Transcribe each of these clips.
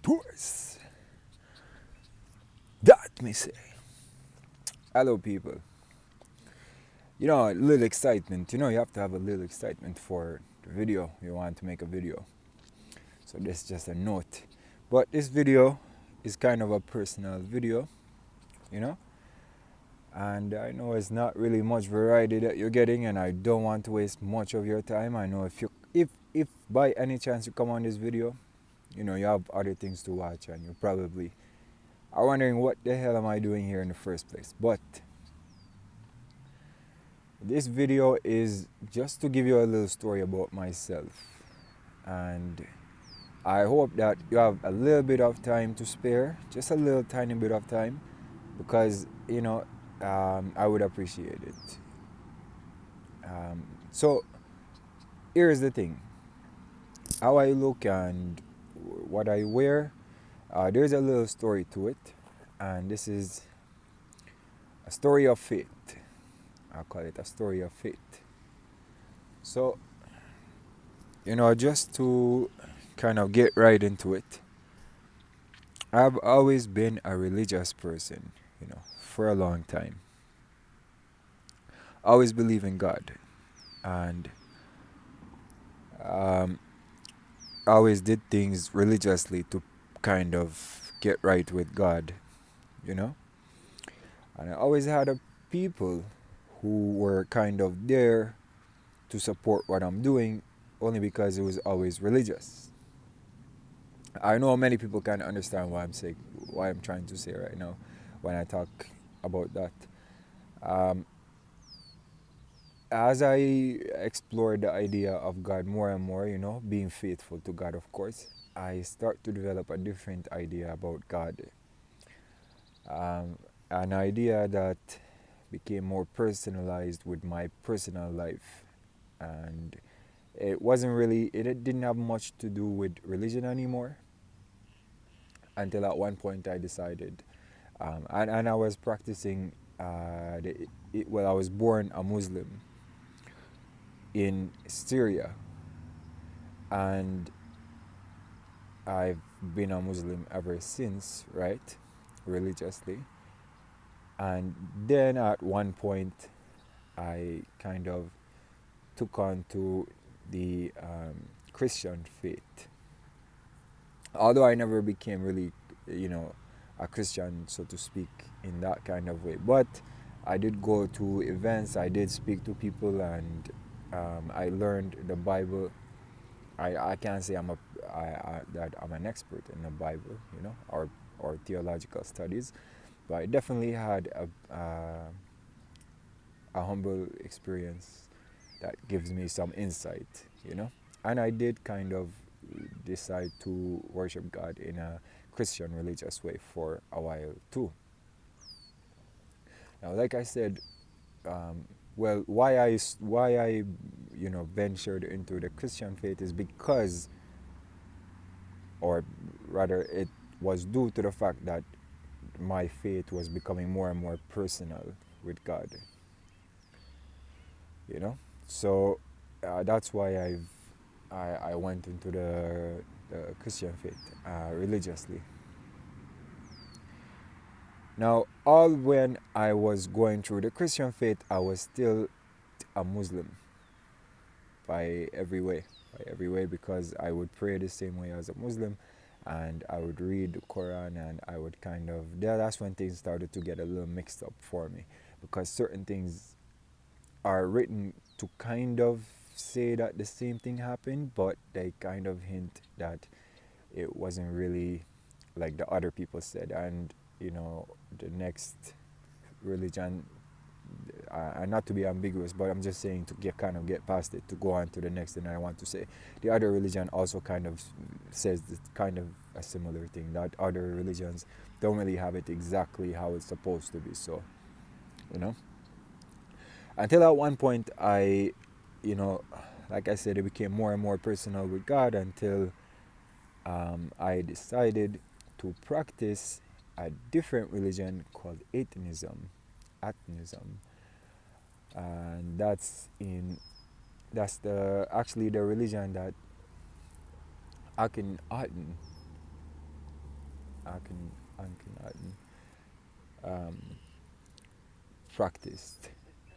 Tours. That me say. Hello, people. A little excitement. You have to have a little excitement for the video. You want to make a video. So this is just a note. But this video is kind of a personal video, you know. And I know it's not really much variety that you're getting, and I don't want to waste much of your time. I know if by any chance you come on this video, you have other things to watch, and you probably are wondering what the hell am I doing here in the first place. But this video is just to give you a little story about myself, and I hope that you have a little bit of time to spare, just a little tiny bit of time, because I would appreciate it. So here's the thing: how I look and what I wear. There's a little story to it, and this is a story of faith. I call it a story of faith. So, just to kind of get right into it, I've always been a religious person, for a long time. Always believe in God, and um, always did things religiously to kind of get right with God, you know. And I always had a people who were kind of there to support what I'm doing, only because it was always religious. I know many people can understand why I'm trying to say right now when I talk about that. Um, as I explored the idea of God more and more, being faithful to God, of course, I start to develop a different idea about God. Um, an idea that became more personalized with my personal life. And it didn't have much to do with religion anymore until at one point I decided. And I was practicing, I was born a Muslim in Syria, and I've been a Muslim ever since, right? Religiously. And then at one point, I kind of took on to the Christian faith. Although I never became really, a Christian, so to speak, in that kind of way. But I did go to events, I did speak to people, and I learned the Bible. I can't say that I'm an expert in the Bible, or theological studies, but I definitely had a humble experience that gives me some insight. And I did kind of decide to worship God in a Christian religious way for a while too. Now, like I said, well, why I ventured into the Christian faith is because, or rather, it was due to the fact that my faith was becoming more and more personal with God. So that's why I went into the Christian faith religiously. Now, all when I was going through the Christian faith, I was still a Muslim by every way. By every way, because I would pray the same way as a Muslim, and I would read the Quran, and I would that's when things started to get a little mixed up for me, because certain things are written to kind of say that the same thing happened, but they kind of hint that it wasn't really like the other people said. And the next religion, and not to be ambiguous, but I'm just saying to get past it, to go on to the next thing I want to say. The other religion also kind of says kind of a similar thing, that other religions don't really have it exactly how it's supposed to be. So, you know until at one point like I said, it became more and more personal with God, until I decided to practice a different religion called atheism. And that's the actually the religion that Akhenaten Akhenaten um, practiced,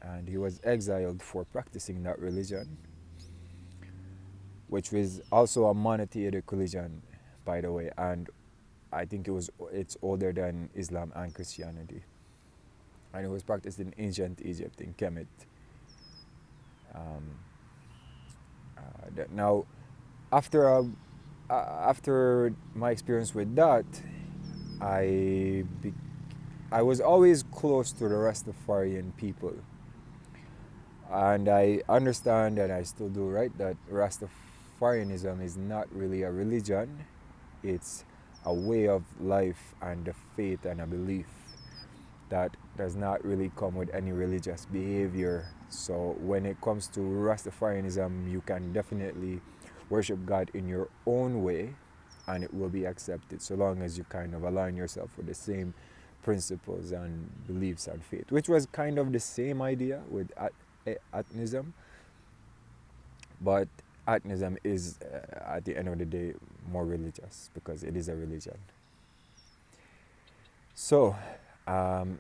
and he was exiled for practicing that religion, which was also a monotheistic religion, by the way, and I think it's older than Islam and Christianity, and it was practiced in ancient Egypt in Kemet. Um, Now, after after my experience with that, I be, I was always close to the Rastafarian people, and I understand, and I still do, right, that Rastafarianism is not really a religion. It's a way of life and a faith and a belief that does not really come with any religious behavior. So when it comes to Rastafarianism, you can definitely worship God in your own way and it will be accepted, so long as you kind of align yourself with the same principles and beliefs and faith, which was kind of the same idea with atheism. But atheism is, at the end of the day, more religious because it is a religion. So, um,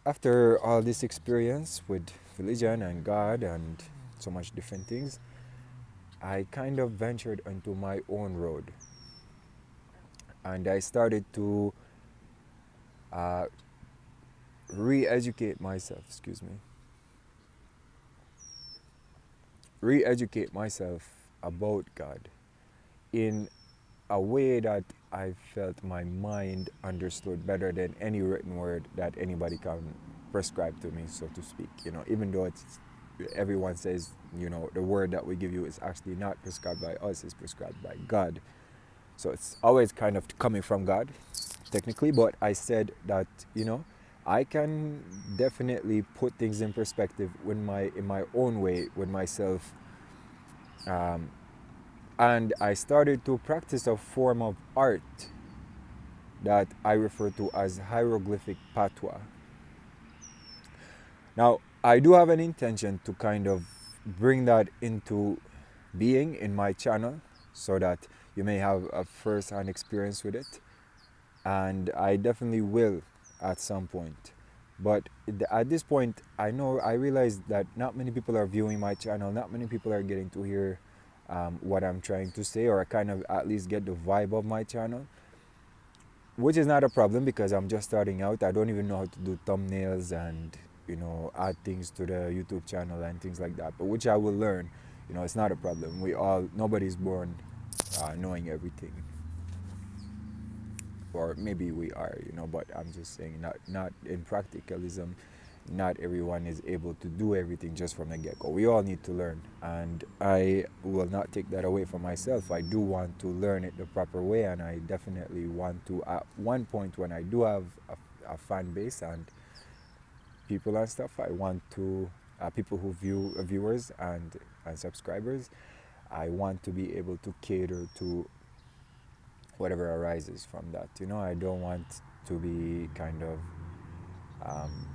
after all this experience with religion and God and so much different things, I kind of ventured into my own road, and I started to uh, re-educate myself. Excuse me, re-educate myself about God in a way that I felt my mind understood better than any written word that anybody can prescribe to me, so to speak. Even though everyone says, the word that we give you is actually not prescribed by us, it's prescribed by God. So it's always kind of coming from God, technically. But I said that, I can definitely put things in perspective in my own way with myself. Um, and I started to practice a form of art that I refer to as hieroglyphic patois. Now, I do have an intention to kind of bring that into being in my channel so that you may have a first-hand experience with it, and I definitely will at some point. But at this point, I realize that not many people are viewing my channel, not many people are getting to hear what I'm trying to say, or kind of at least get the vibe of my channel, which is not a problem because I'm just starting out. I don't even know how to do thumbnails and add things to the YouTube channel and things like that, but which I will learn. It's not a problem. Nobody's born knowing everything, or maybe we are, but I'm just saying, not in practicalism, not everyone is able to do everything just from the get-go. We all need to learn, and I will not take that away from myself. I do want to learn it the proper way, and I definitely want to, at one point when I do have a fan base and people and stuff, I want to, people who viewers and subscribers, I want to be able to cater to whatever arises from that. I don't want to be kind of um,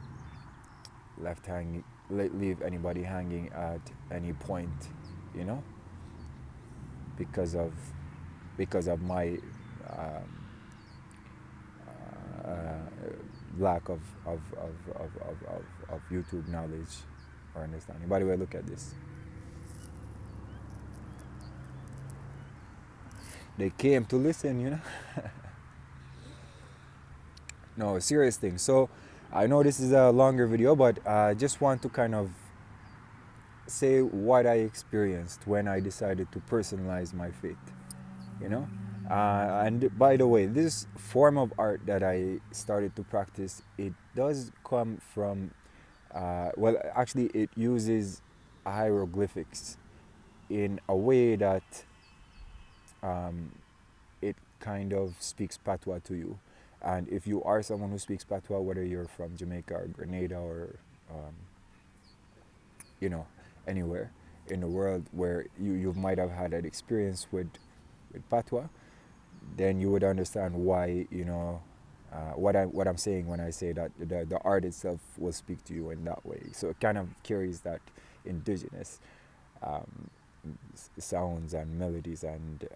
leave anybody hanging at any point, you know, because of my um, lack of YouTube knowledge or understanding. By the way, look at this. They came to listen. No, serious thing. So I know this is a longer video, but I just want to kind of say what I experienced when I decided to personalize my faith, you know. And by the way, this form of art that I started to practice, it does come from, well, actually, it uses hieroglyphics in a way that um, it kind of speaks patois to you. And if you are someone who speaks patois, whether you're from Jamaica or Grenada or um, anywhere in the world where you might have had an experience with patois, then you would understand why what I'm saying when I say that the art itself will speak to you in that way. So it kind of carries that indigenous sounds and melodies and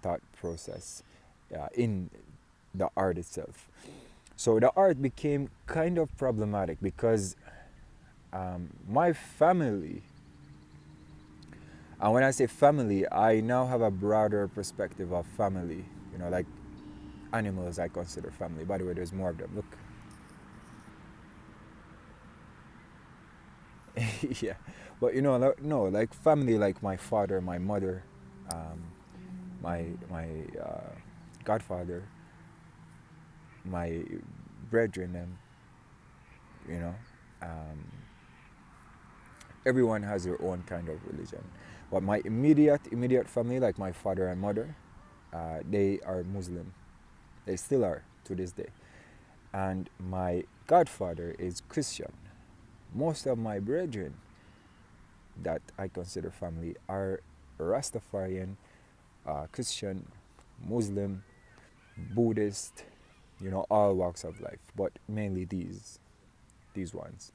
thought process in the art itself. So the art became kind of problematic because my family, and when I say family, I now have a broader perspective of family. Like animals, I consider family. By the way, there's more of them. Look, yeah, but no, like family, like my father, my mother, um, my godfather, my brethren, them, you know, um, everyone has their own kind of religion. But my immediate family, like my father and mother, they are Muslim. They still are to this day. And my godfather is Christian. Most of my brethren that I consider family are Rastafarian, Christian, Muslim, Buddhist, all walks of life, but mainly these ones.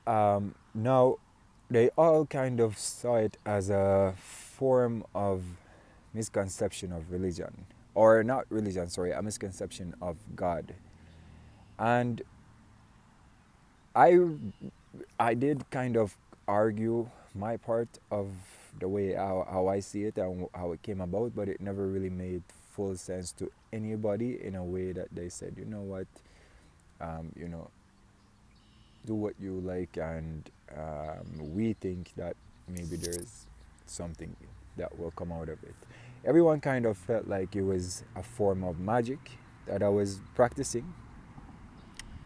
Now, they all kind of saw it as a form of misconception of religion, or not religion, sorry, a misconception of God. And I, I did kind of argue my part of the way how I see it and how it came about, but it never really made full sense to anybody in a way that they said, you know what, um, you know, do what you like, and we think that maybe there's something that will come out of it. Everyone kind of felt like it was a form of magic that I was practicing.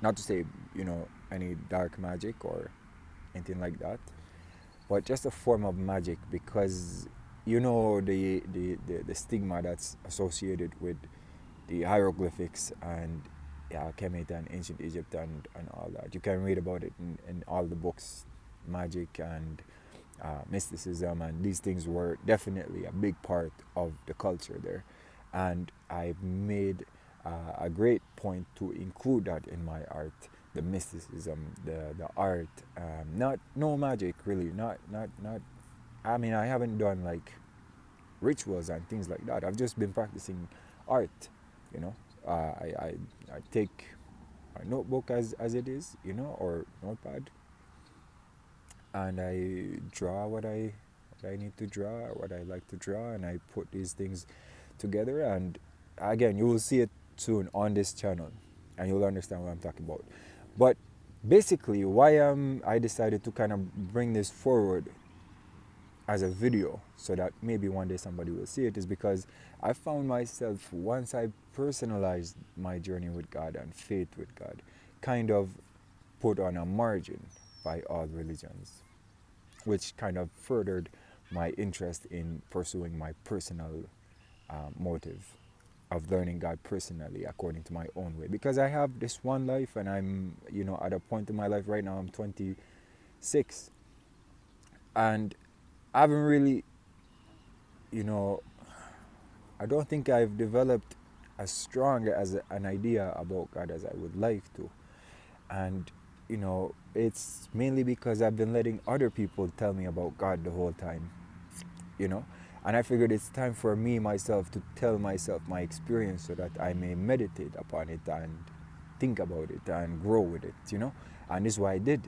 Not to say, any dark magic or anything like that, but just a form of magic because the stigma that's associated with the hieroglyphics and Kemet and ancient Egypt and all that. You can read about it in all the books, magic and mysticism, and these things were definitely a big part of the culture there. And I made a great point to include that in my art, the mysticism, the art, not no magic really, not. I mean, I haven't done like rituals and things like that. I've just been practicing art, you know. I take a notebook as it is, or notepad, and I draw what I need to draw, what I like to draw, and I put these things together. And again, you will see it soon on this channel, and you'll understand what I'm talking about. But basically, why I decided to kind of bring this forward as a video so that maybe one day somebody will see it is because I found myself, once I personalized my journey with God and faith with God, kind of put on a margin by all religions, which kind of furthered my interest in pursuing my personal motive of learning God personally according to my own way. Because I have this one life, and I'm, at a point in my life right now, I'm 26, and I haven't really, you know, I don't think I've developed as strong as an idea about God as I would like to. And, it's mainly because I've been letting other people tell me about God the whole time, you know. And I figured it's time for me, myself, to tell myself my experience so that I may meditate upon it and think about it and grow with it. And this is what I did.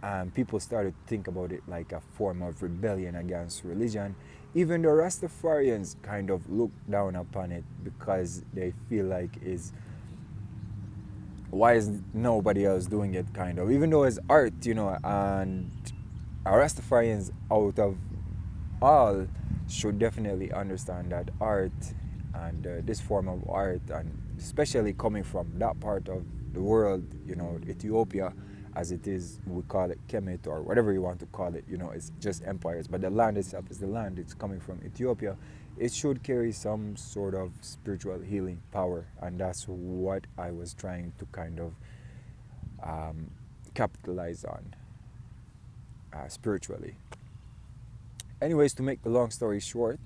And people started to think about it like a form of rebellion against religion. Even the Rastafarians kind of look down upon it because they feel like why is nobody else doing it, kind of, even though it's art, and Rastafarians out of all should definitely understand that art and this form of art, and especially coming from that part of the world, Ethiopia, as it is, we call it Kemet or whatever you want to call it, it's just empires, but the land itself is the land, it's coming from Ethiopia. It should carry some sort of spiritual healing power, and that's what I was trying to kind of capitalize on spiritually. Anyways, to make the long story short,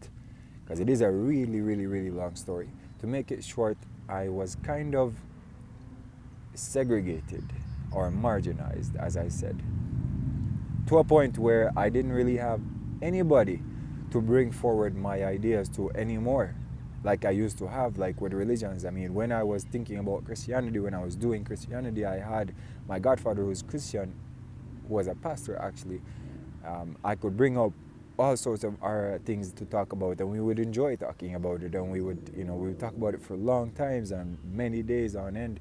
because it is a really, really, really long story, to make it short, I was kind of segregated or marginalized, as I said, to a point where I didn't really have anybody to bring forward my ideas to anymore like I used to have, like with religions. I mean, when I was thinking about Christianity, when I was doing Christianity, I had my godfather who was Christian, who was a pastor actually. I could bring up all sorts of our things to talk about, and we would enjoy talking about it, and we would, we would talk about it for long times and many days on end.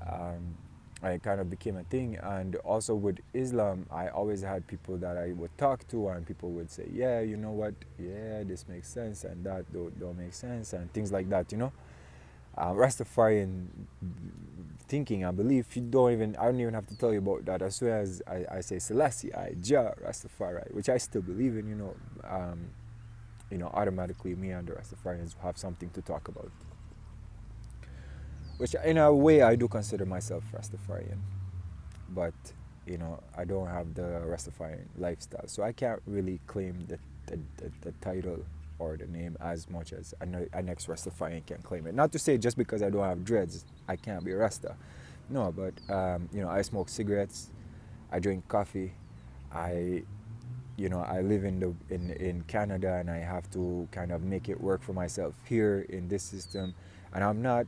um, it kind of became a thing. And also with Islam, I always had people that I would talk to, and people would say, yeah, you know what, yeah, this makes sense, and that don't make sense, and things like that. Rastafarian thinking and belief, I don't even have to tell you about that. As soon as I say Selassie, Jah, Rastafari, which I still believe in, automatically me and the Rastafarians have something to talk about. Which in a way I do consider myself Rastafarian, but I don't have the Rastafarian lifestyle, so I can't really claim the title or the name as much as an ex-Rastafarian can claim it. Not to say just because I don't have dreads, I can't be Rasta. No, but I smoke cigarettes, I drink coffee, I I live in Canada, and I have to kind of make it work for myself here in this system, and I'm not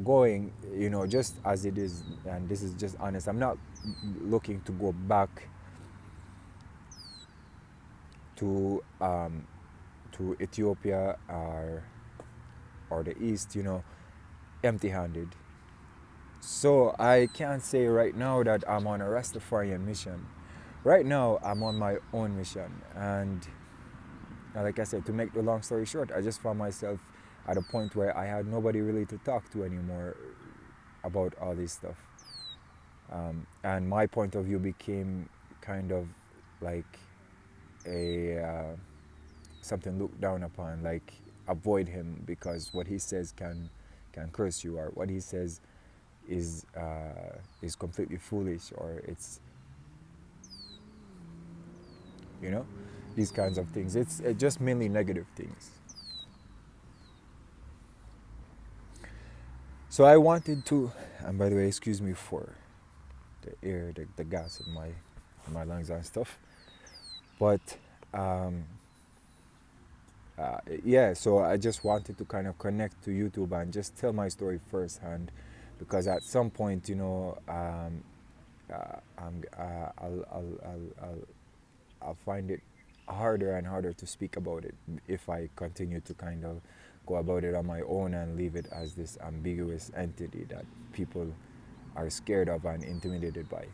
going, just as it is, and this is just honest. I'm not looking to go back to Ethiopia or the East, empty-handed. So I can't say right now that I'm on a Rastafarian mission. Right now, I'm on my own mission, and like I said, to make the long story short, I just found myself at a point where I had nobody really to talk to anymore about all this stuff. And my point of view became kind of like a something looked down upon, like avoid him because what he says can curse you, or what he says is completely foolish, or it's you know these kinds of things. It's just mainly negative things. So I wanted to, and by the way, excuse me for the air, the gas in my lungs and stuff. But um, yeah, so I just wanted to kind of connect to YouTube and just tell my story firsthand, because at some point, I'll find it harder and harder to speak about it if I continue to kind of go about it on my own and leave it as this ambiguous entity that people are scared of and intimidated by.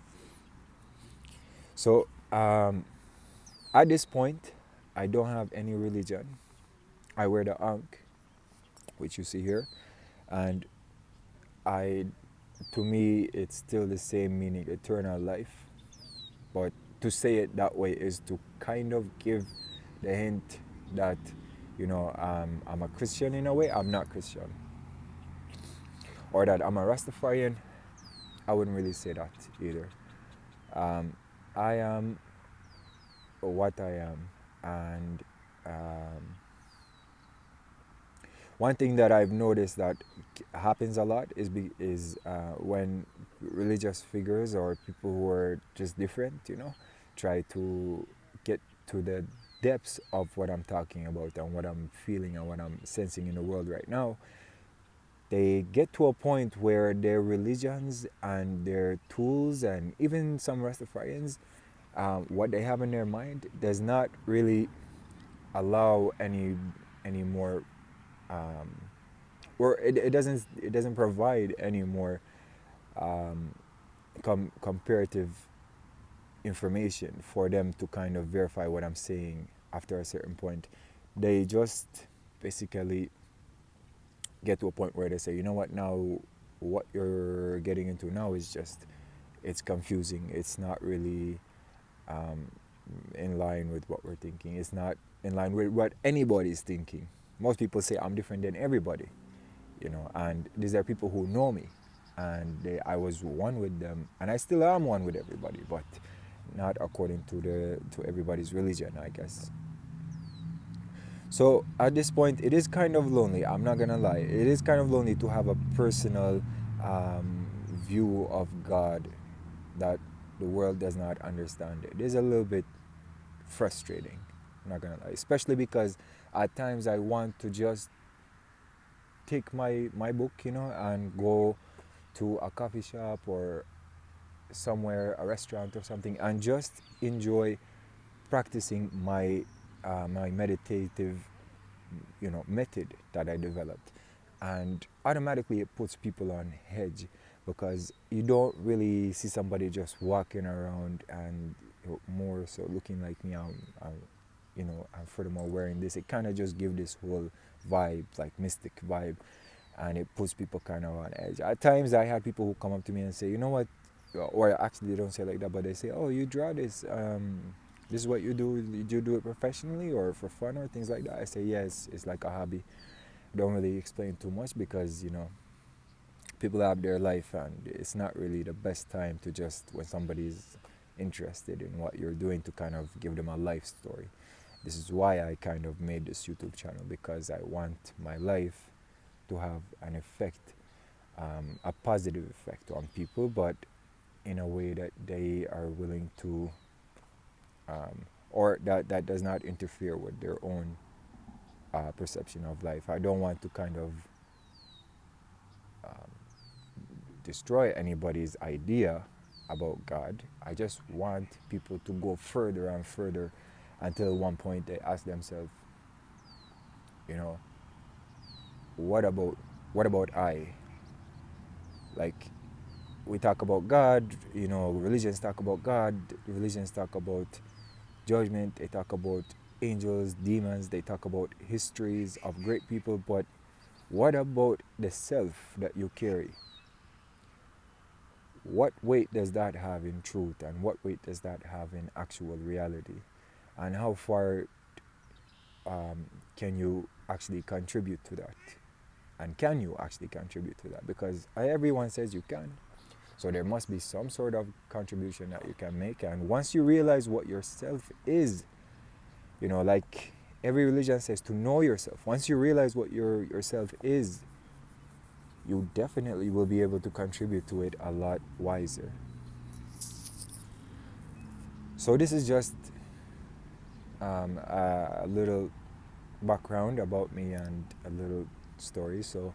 So at this point, I don't have any religion. I wear the Ankh, which you see here, and I, to me, it's still the same meaning, eternal life. But to say it that way is to kind of give the hint that, I'm a Christian in a way. I'm not Christian. Or that I'm a Rastafarian. I wouldn't really say that either. I am what I am. And one thing that I've noticed that happens a lot is when religious figures or people who are just different, try to get to the depths of what I'm talking about and what I'm feeling and what I'm sensing in the world right now. They get to a point where their religions and their tools, and even some Rastafarians, what they have in their mind does not really allow any more, or it doesn't provide any more comparative information for them to kind of verify what I'm saying after a certain point. They just basically get to a point where they say, you know what, now what you're getting into now is just, it's confusing. It's not really um, in line with what we're thinking. It's not in line with what anybody's thinking. Most people say I'm different than everybody, and these are people who know me, and I was one with them, and I still am one with everybody, but not according to everybody's religion, I guess. So at this point, it is kind of lonely. I'm not gonna lie. It is kind of lonely to have a personal view of God that the world does not understand. It is a little bit frustrating. I'm not gonna lie, especially because at times I want to just take my book, and go to a coffee shop or somewhere, a restaurant or something, and just enjoy practicing my meditative, method that I developed. And automatically it puts people on edge because you don't really see somebody just walking around and more so looking like me. And furthermore wearing this. It kind of just gives this whole vibe, like mystic vibe, and it puts people kind of on edge. At times, I had people who come up to me and say, "You know what?" Or actually, they don't say like that, but they say, "Oh, you draw this. This is what you do. Do you do it professionally or for fun or things like that?" I say, "Yes, it's like a hobby." Don't really explain too much because people have their life, and it's not really the best time to just when somebody's interested in what you're doing to kind of give them a life story. This is why I kind of made this YouTube channel, because I want my life to have an effect, a positive effect on people, but in a way that they are willing to, or that does not interfere with their own perception of life. I don't want to kind of um, destroy anybody's idea about God. I just want people to go further and further until one point they ask themselves, you know, what about I? Like, we talk about God, religions talk about God, religions talk about judgment, they talk about angels, demons, they talk about histories of great people, but what about the self that you carry? What weight does that have in truth, and what weight does that have in actual reality? And how far can you actually contribute to that? And can you actually contribute to that? Because everyone says you can. So there must be some sort of contribution that you can make. And once you realize what yourself is, like every religion says to know yourself. Once you realize what yourself is, you definitely will be able to contribute to it a lot wiser. So this is just a little background about me and a little story. So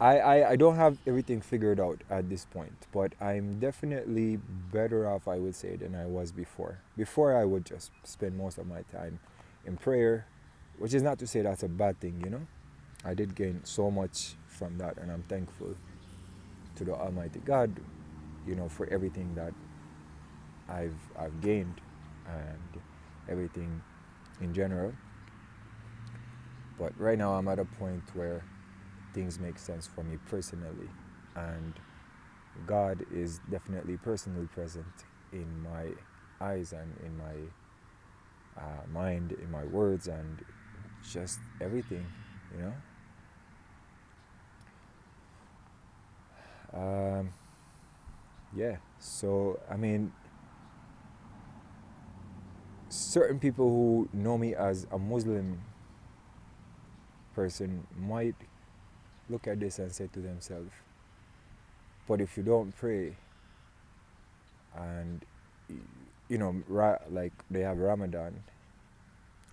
I don't have everything figured out at this point, but I'm definitely better off, I would say, than I was before. Before, I would just spend most of my time in prayer, which is not to say that's a bad thing. I did gain so much from that, and I'm thankful to the Almighty God, for everything that I've gained and everything in general. But right now, I'm at a point where things make sense for me personally, and God is definitely personally present in my eyes and in my mind, in my words, and just everything, you know. Yeah, so I mean, certain people who know me as a Muslim person might look at this and say to themselves, but if you don't pray and like they have Ramadan,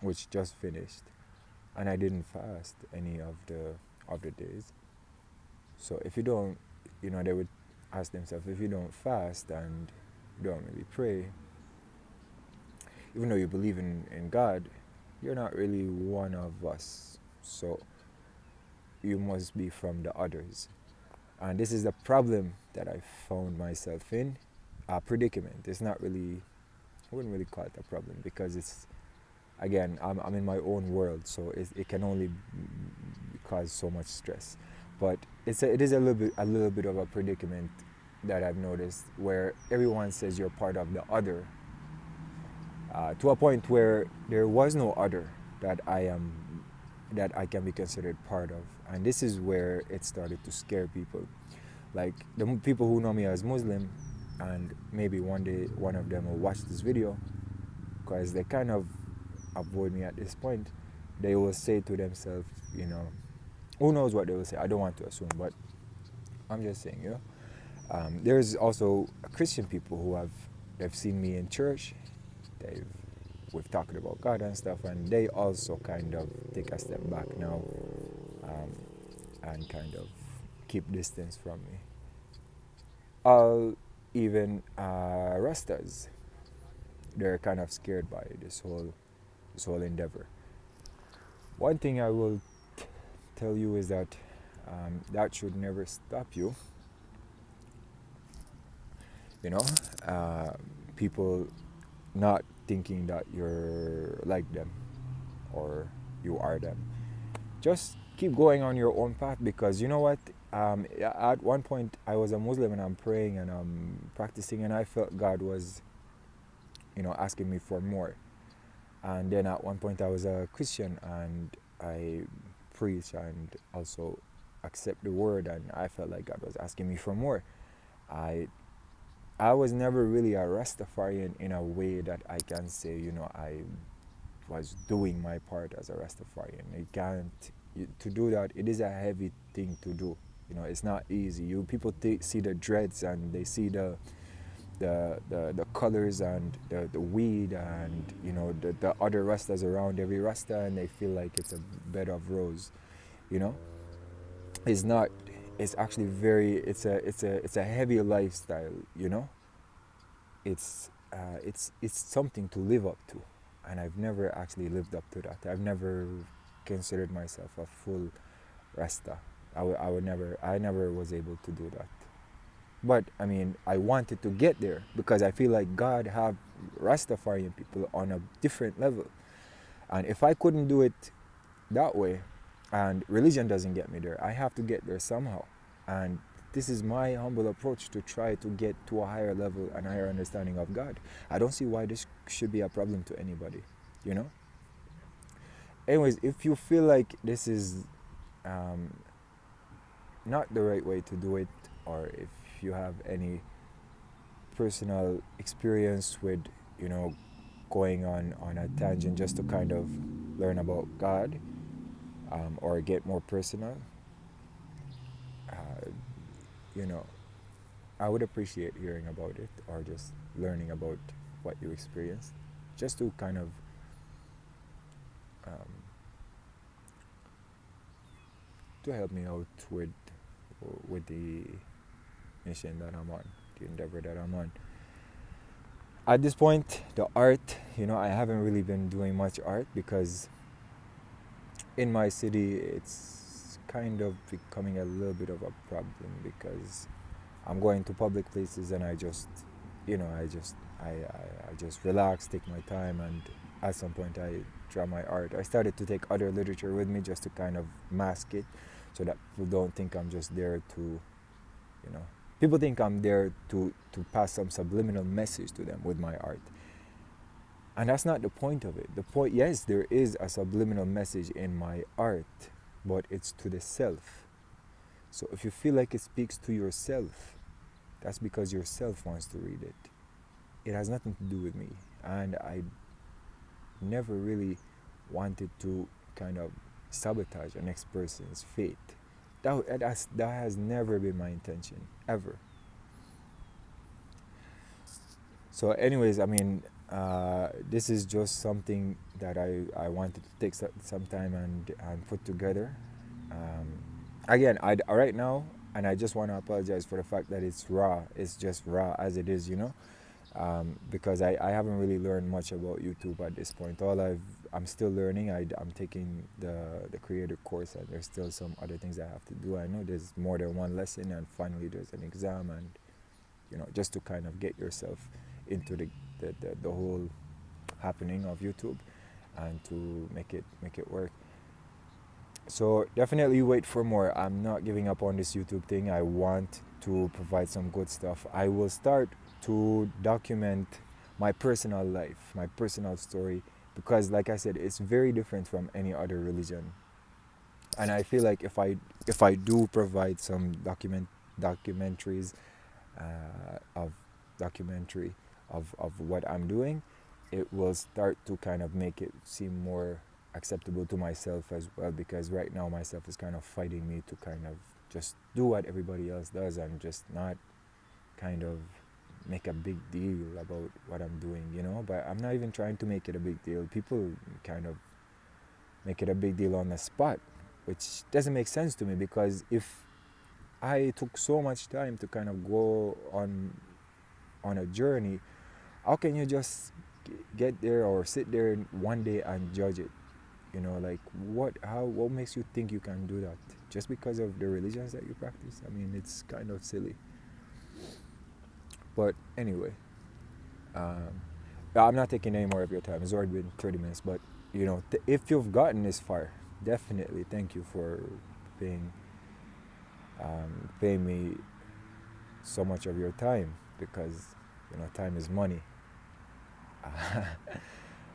which just finished, and I didn't fast any of the days. So if you don't, they would ask themselves, if you don't fast and don't really pray, even though you believe in God, you're not really one of us. So you must be from the others. And this is the problem that I found myself in. A predicament. It's not really, I wouldn't really call it a problem, because it's, again, I'm in my own world, so it can only cause so much stress. But it is a little bit of a predicament that I've noticed, where everyone says you're part of the other, to a point where there was no other that I can be considered part of. And this is where it started to scare people. Like the people who know me as Muslim, and maybe one day one of them will watch this video, because they kind of avoid me at this point. They will say to themselves, who knows what they will say. I don't want to assume, but I'm just saying, there's also Christian people who they've seen me in church. They've we've talked about God and stuff, and they also kind of take a step back now, um, and kind of keep distance from me. All even Rastas, they're kind of scared by this whole endeavor. One thing I will tell you is that that should never stop you. You know, uh, people not thinking that you're like them or you are them. Just keep going on your own path, because you know what? At one point, I was a Muslim and I'm praying and I'm practicing, and I felt God was, asking me for more. And then at one point, I was a Christian and I preach and also accept the word, and I felt like God was asking me for more. I I was never really a Rastafarian in a way that I can say, I was doing my part as a Rastafarian. You can't to do that. It is a heavy thing to do. It's not easy. You people see the dreads and they see the colors and the weed and the other Rastas around every Rasta, and they feel like it's a bed of rose. You know, it's not. It's actually very. It's a heavy lifestyle. It's something to live up to, and I've never actually lived up to that. I've never considered myself a full Rasta. I never was able to do that. But I mean, I wanted to get there because I feel like God have Rastafarian people on a different level, and if I couldn't do it that way, and religion doesn't get me there, I have to get there somehow, and this is my humble approach to try to get to a higher level and higher understanding of God. I don't see why this should be a problem to anybody, you know. Anyways, if you feel like this is um, not the right way to do it, or if you have any personal experience with, you know, going on a tangent just to kind of learn about God, or get more personal, uh, you know, I would appreciate hearing about it or just learning about what you experienced, just to kind of um, to help me out with the mission that I'm on, the endeavor that I'm on. At this point, the art, I haven't really been doing much art because in my city it's kind of becoming a little bit of a problem, because I'm going to public places and I just, I just relax, take my time, and at some point I draw my art. I started to take other literature with me just to kind of mask it, so that people don't think I'm just there to, people think I'm there to pass some subliminal message to them with my art. And that's not the point of it. The point, yes, there is a subliminal message in my art, but it's to the self. So if you feel like it speaks to yourself, that's because yourself wants to read it. It has nothing to do with me. And I never really wanted to kind of sabotage the next person's fate. That has never been my intention, ever. So, anyways, I mean, this is just something that I wanted to take some time and put together. Um, Again, right now, and I just want to apologize for the fact that it's raw. It's just raw as it is, because I haven't really learned much about YouTube at this point. I'm still learning. I'm taking the creator course, and there's still some other things I have to do. I know there's more than one lesson, and finally there's an exam, and just to kind of get yourself into the whole happening of YouTube, and to make it work. So definitely wait for more. I'm not giving up on this YouTube thing. I want to provide some good stuff. I will start to document my personal life, my personal story, because like I said, it's very different from any other religion. And I feel like if I do provide some documentaries, of documentary of what I'm doing, it will start to kind of make it seem more acceptable to myself as well, because right now myself is kind of fighting me to kind of just do what everybody else does and just not kind of make a big deal about what I'm doing, you know. But I'm not even trying to make it a big deal. People kind of make it a big deal on the spot, which doesn't make sense to me, because if I took so much time to kind of go on a journey, how can you just get there or sit there one day and judge it? You know, like what makes you think you can do that? Just because of the religions that you practice? I mean, it's kind of silly. But anyway, um, I'm not taking any more of your time. It's already been 30 minutes. But, you know, if you've gotten this far, definitely thank you for paying, paying me so much of your time, because, you know, time is money.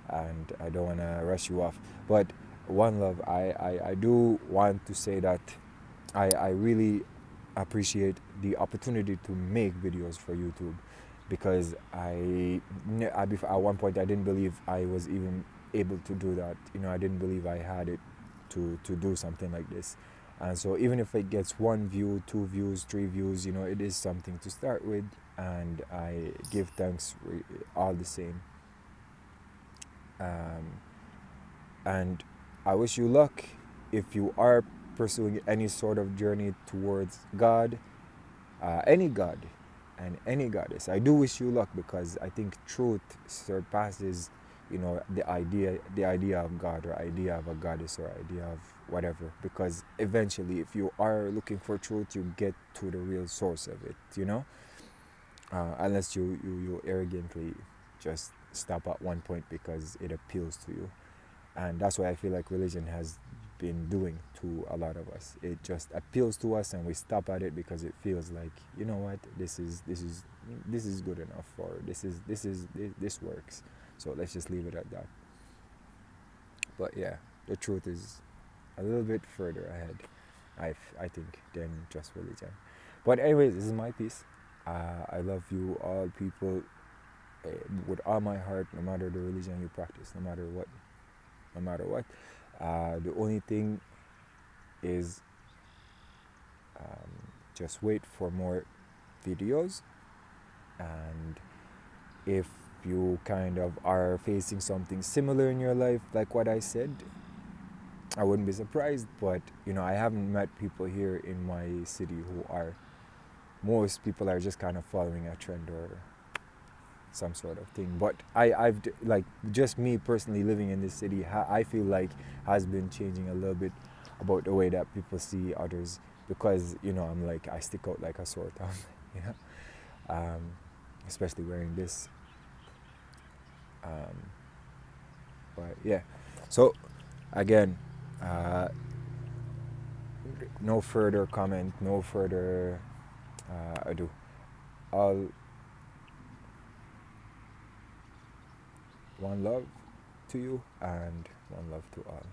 And I don't want to rush you off. But one love, I do want to say that I really appreciate the opportunity to make videos for YouTube, because at one point I didn't believe I was even able to do that. You know, I didn't believe I had it to do something like this. And so even if it gets 1 view, 2 views, 3 views, you know, it is something to start with, and I give thanks all the same. Um, and I wish you luck if you are pursuing any sort of journey towards God, any God, and any goddess. I do wish you luck, because I think truth surpasses, you know, the idea of God, or idea of a goddess, or idea of whatever. Because eventually, if you are looking for truth, you get to the real source of it. You know, unless you arrogantly just stop at one point because it appeals to you. And that's what I feel like religion has been doing to a lot of us. It just appeals to us, and we stop at it because it feels like, you know what, this is good enough, or this works. So let's just leave it at that. But yeah, the truth is a little bit further ahead, I think, than just religion. But anyways, this is my piece. I love you all people, with all my heart, no matter the religion you practice, no matter what, no matter what. The only thing is, just wait for more videos. And if you kind of are facing something similar in your life, like what I said, I wouldn't be surprised. But, you know, I haven't met people here in my city who are, most people are just kind of following a trend or some sort of thing. But I've like, just me personally living in this city, I feel like has been changing a little bit about the way that people see others, because, you know, I'm like, I stick out like a sore thumb, you know, especially wearing this. Um, but yeah, so again, uh, no further comment, no further ado. All one love to you, and one love to all.